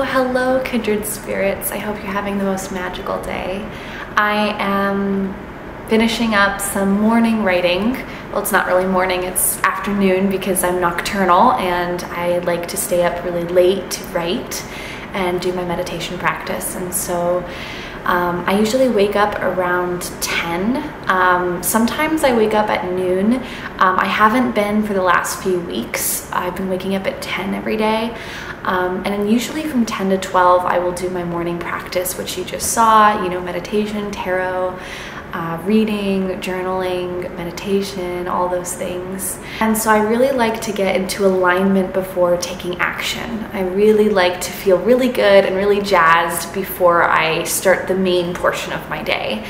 Hello, kindred spirits. I hope you're having the most magical day. I am finishing up some morning writing. Well, it's not really morning, it's afternoon because I'm nocturnal and I like to stay up really late to write and do my meditation practice. And so I usually wake up around 10. Sometimes I wake up at noon. I haven't been for the last few weeks. I've been waking up at 10 every day. And then usually from 10 to 12, I will do my morning practice, which you just saw, you know, meditation, tarot, reading, journaling, meditation, all those things. And so I really like to get into alignment before taking action. I really like to feel really good and really jazzed before I start the main portion of my day.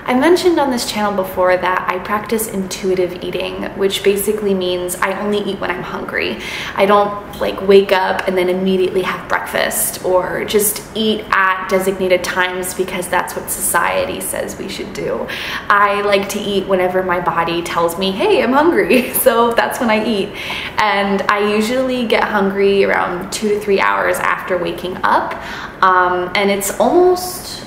I mentioned on this channel before that I practice intuitive eating, which basically means I only eat when I'm hungry. I don't like wake up and then immediately have breakfast or just eat at designated times because that's what society says we should do. I like to eat whenever my body tells me, hey, I'm hungry. So that's when I eat. And I usually get hungry around 2 to 3 hours after waking up. And it's almost,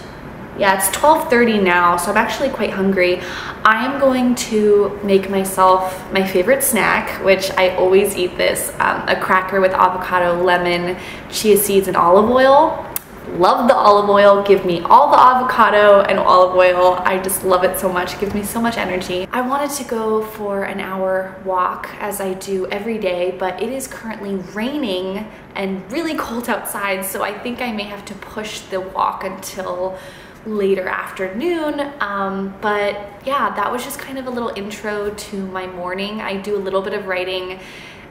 yeah, it's 12:30 now, so I'm actually quite hungry. I am going to make myself my favorite snack, which I always eat this, a cracker with avocado, lemon, chia seeds, and olive oil. Love the olive oil. Give me all the avocado and olive oil. I just love it so much. It gives me so much energy. I wanted to go for an hour walk as I do every day, but it is currently raining and really cold outside, so I think I may have to push the walk until later afternoon. But yeah, that was just kind of a little intro to my morning. I do a little bit of writing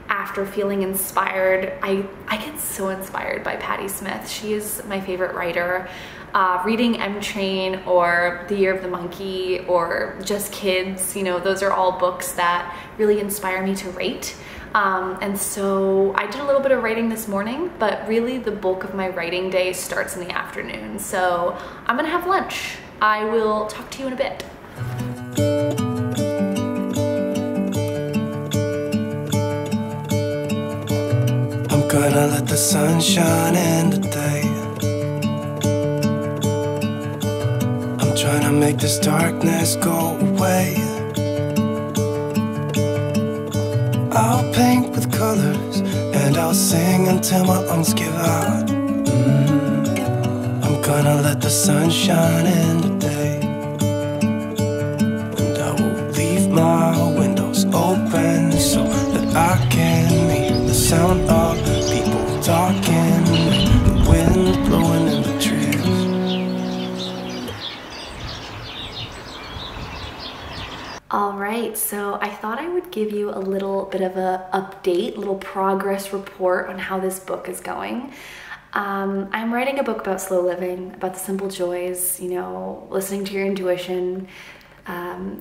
after feeling inspired. I get so inspired by Patti Smith. She is my favorite writer. Reading M Train or The Year of the Monkey or Just Kids, you know, those are all books that really inspire me to write. And so I did a little bit of writing this morning, but really the bulk of my writing day starts in the afternoon. So I'm gonna have lunch. I will talk to you in a bit. I'm gonna let the sun shine in today. I'm trying to make this darkness go away. I'll paint with colors and I'll sing until my lungs give out. I'm gonna let the sun shine in today. And I will leave my windows open so that I can hear the sound of people talking, the wind blowing in the trees. All right, so I thought I would give you a little bit of a update, little progress report on how this book is going. I'm writing a book about slow living, about the simple joys, you know, listening to your intuition.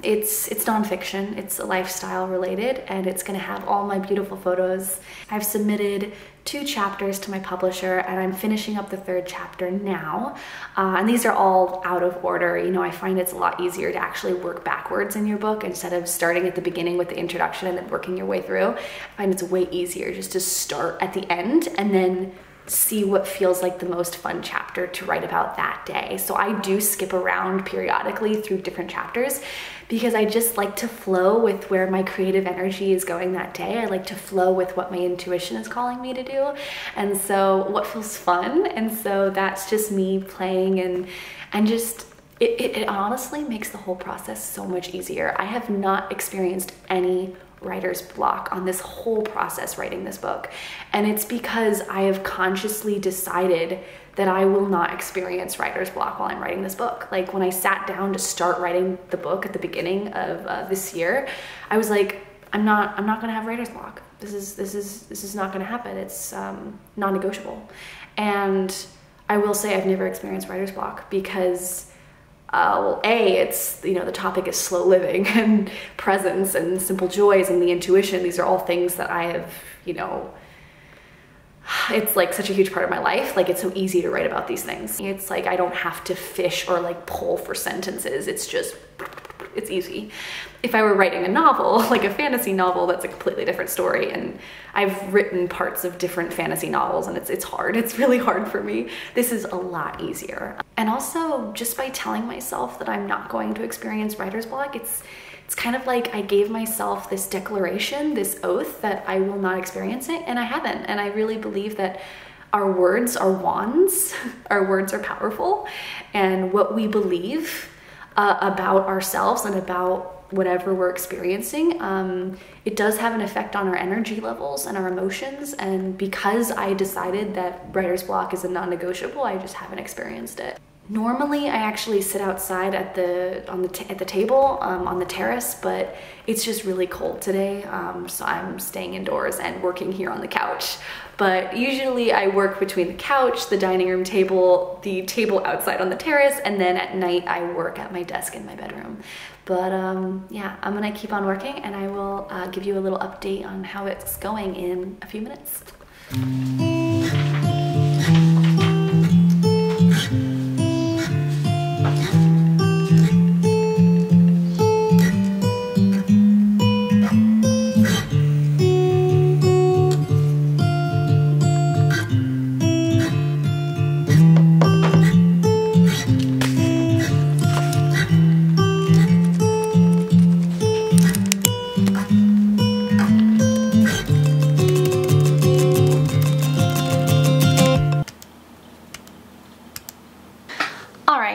It's nonfiction, it's lifestyle related, and it's gonna have all my beautiful photos. I've submitted 2 chapters to my publisher, and I'm finishing up the 3rd chapter now. And these are all out of order. You know, I find it's a lot easier to actually work backwards in your book instead of starting at the beginning with the introduction and then working your way through. I find it's way easier just to start at the end and then see what feels like the most fun chapter to write about that day. So I do skip around periodically through different chapters because I just like to flow with where my creative energy is going that day. I like to flow with what my intuition is calling me to do. And so what feels fun. And so that's just me playing and just, it honestly makes the whole process so much easier. I have not experienced any writer's block on this whole process writing this book, and it's because I have consciously decided that I will not experience writer's block while I'm writing this book. Like when I sat down to start writing the book at the beginning of this year, I was like, I'm not gonna have writer's block. This is not gonna happen. It's non-negotiable. And I will say I've never experienced writer's block because well, it's, you know, the topic is slow living and presence and simple joys and the intuition. These are all things that I have, you know, it's like such a huge part of my life. Like it's so easy to write about these things. It's like I don't have to fish or like pull for sentences. It's just, it's easy. If I were writing a novel, like a fantasy novel, that's a completely different story. And I've written parts of different fantasy novels and it's hard. It's really hard for me. This is a lot easier. And also just by telling myself that I'm not going to experience writer's block, it's kind of like I gave myself this declaration, this oath that I will not experience it, and I haven't. And I really believe that our words are wands, our words are powerful, and what we believe about ourselves and about whatever we're experiencing, it does have an effect on our energy levels and our emotions. And because I decided that writer's block is a non-negotiable, I just haven't experienced it. Normally, I actually sit outside at the table on the terrace, but it's just really cold today, so I'm staying indoors and working here on the couch. But usually I work between the couch, the dining room table, the table outside on the terrace, and then at night I work at my desk in my bedroom. But yeah, I'm gonna keep on working, and I will give you a little update on how it's going in a few minutes.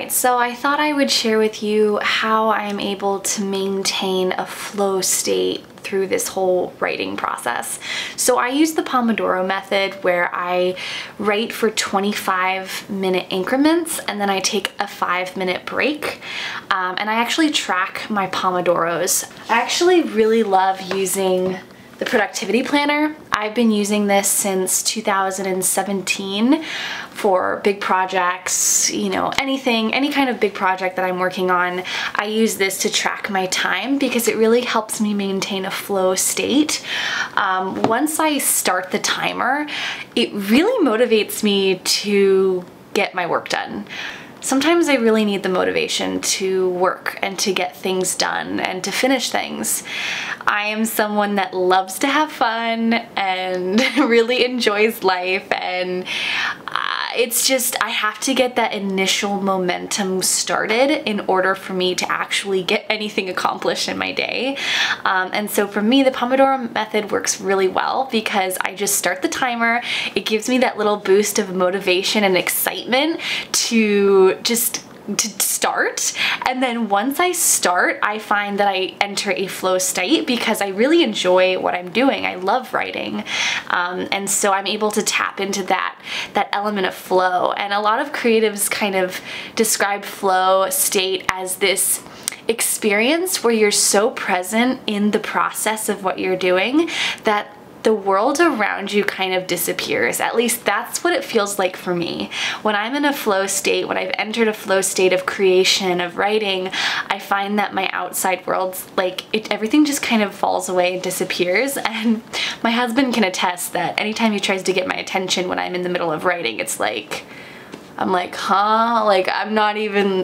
So I thought I would share with you how I am able to maintain a flow state through this whole writing process. So I use the Pomodoro method where I write for 25-minute increments and then I take a 5-minute break. And I actually track my Pomodoros. I actually really love using the productivity planner. I've been using this since 2017 for big projects, you know, any kind of big project that I'm working on. I use this to track my time because it really helps me maintain a flow state. Once I start the timer, it really motivates me to get my work done. Sometimes I really need the motivation to work and to get things done and to finish things. I am someone that loves to have fun and really enjoys life, and it's just, I have to get that initial momentum started in order for me to actually get anything accomplished in my day. And so for me, the Pomodoro method works really well because I just start the timer. It gives me that little boost of motivation and excitement to start, and then once I start, I find that I enter a flow state because I really enjoy what I'm doing. I love writing, and so I'm able to tap into that element of flow. And a lot of creatives kind of describe flow state as this experience where you're so present in the process of what you're doing that the world around you kind of disappears. At least that's what it feels like for me. When I'm in a flow state, when I've entered a flow state of creation, of writing, I find that my outside world's like, everything just kind of falls away and disappears. And my husband can attest that anytime he tries to get my attention when I'm in the middle of writing, it's like, I'm like, huh? Like, I'm not even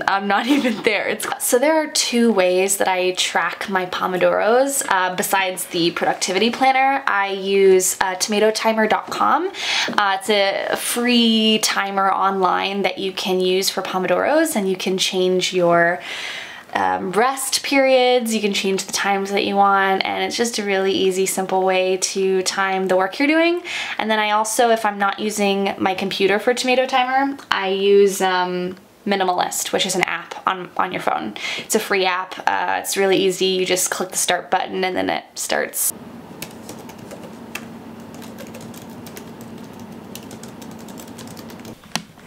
there. So there are two ways that I track my Pomodoros besides the productivity planner. I use tomatotimer.com. It's a free timer online that you can use for Pomodoros, and you can change your rest periods, you can change the times that you want, and it's just a really easy, simple way to time the work you're doing. And then I also, if I'm not using my computer for Tomato Timer, I use Minimalist, which is an app on your phone. It's a free app. It's really easy. You just click the start button and then it starts.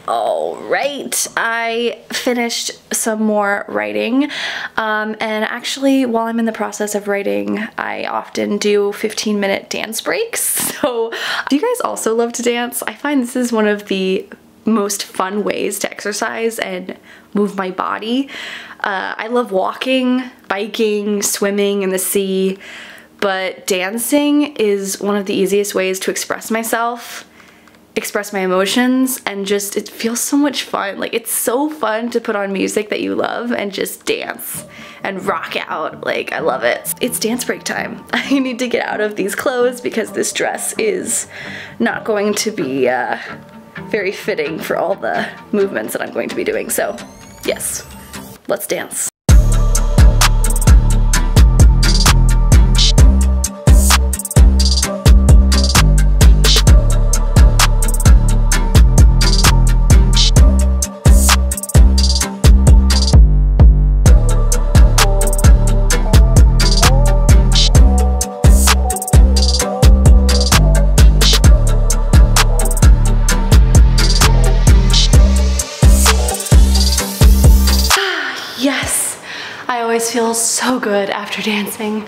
All right, I finished some more writing, and actually while I'm in the process of writing, I often do 15-minute dance breaks. So do you guys also love to dance? I find this is one of the most fun ways to exercise and move my body. I love walking, biking, swimming in the sea, but dancing is one of the easiest ways to express myself, express my emotions, and just, it feels so much fun. Like, it's so fun to put on music that you love and just dance and rock out. Like, I love it. It's dance break time. I need to get out of these clothes because this dress is not going to be very fitting for all the movements that I'm going to be doing. So yes, let's dance. Yes, I always feel so good after dancing.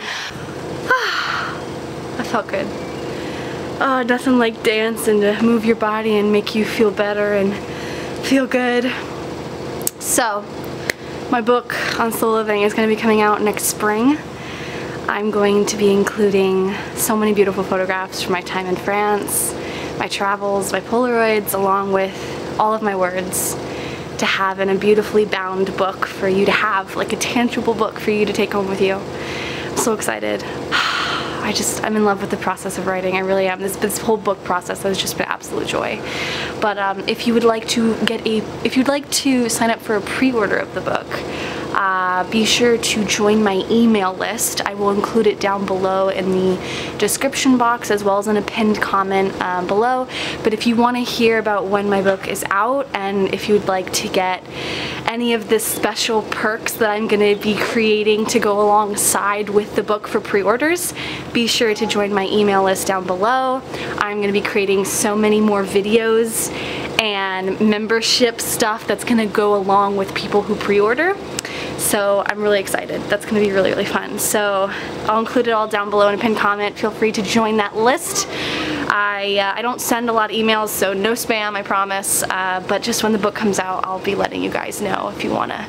I felt good. Nothing like dance and to move your body and make you feel better and feel good. So, my book on slow living is going to be coming out next spring. I'm going to be including so many beautiful photographs from my time in France, my travels, my Polaroids, along with all of my words, to have in a beautifully bound book for you to have, like a tangible book for you to take home with you. I'm so excited. I'm in love with the process of writing. I really am. This whole book process has just been absolute joy. But if you would like to sign up for a pre-order of the book, be sure to join my email list. I will include it down below in the description box as well as in a pinned comment below. But if you want to hear about when my book is out, and if you would like to get any of the special perks that I'm going to be creating to go alongside with the book for pre-orders, be sure to join my email list down below. I'm going to be creating so many more videos and membership stuff that's going to go along with people who pre-order. So I'm really excited. That's gonna be really, really fun. So I'll include it all down below in a pinned comment. Feel free to join that list. I don't send a lot of emails, so no spam, I promise. But just when the book comes out, I'll be letting you guys know if you wanna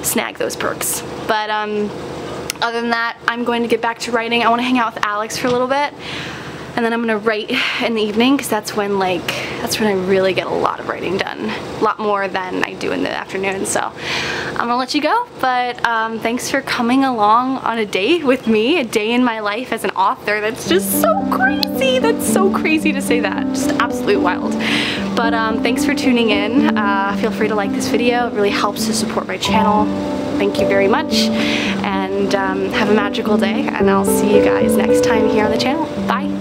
snag those perks. But other than that, I'm going to get back to writing. I wanna hang out with Alex for a little bit. And then I'm gonna write in the evening, because that's when I really get a lot of writing done. A lot more than I do in the afternoon. So I'm gonna let you go, but thanks for coming along on a day with me, a day in my life as an author. That's just so crazy. That's so crazy to say that. Just absolutely wild. But thanks for tuning in. Feel free to like this video. It really helps to support my channel. Thank you very much, and have a magical day, and I'll see you guys next time here on the channel. Bye.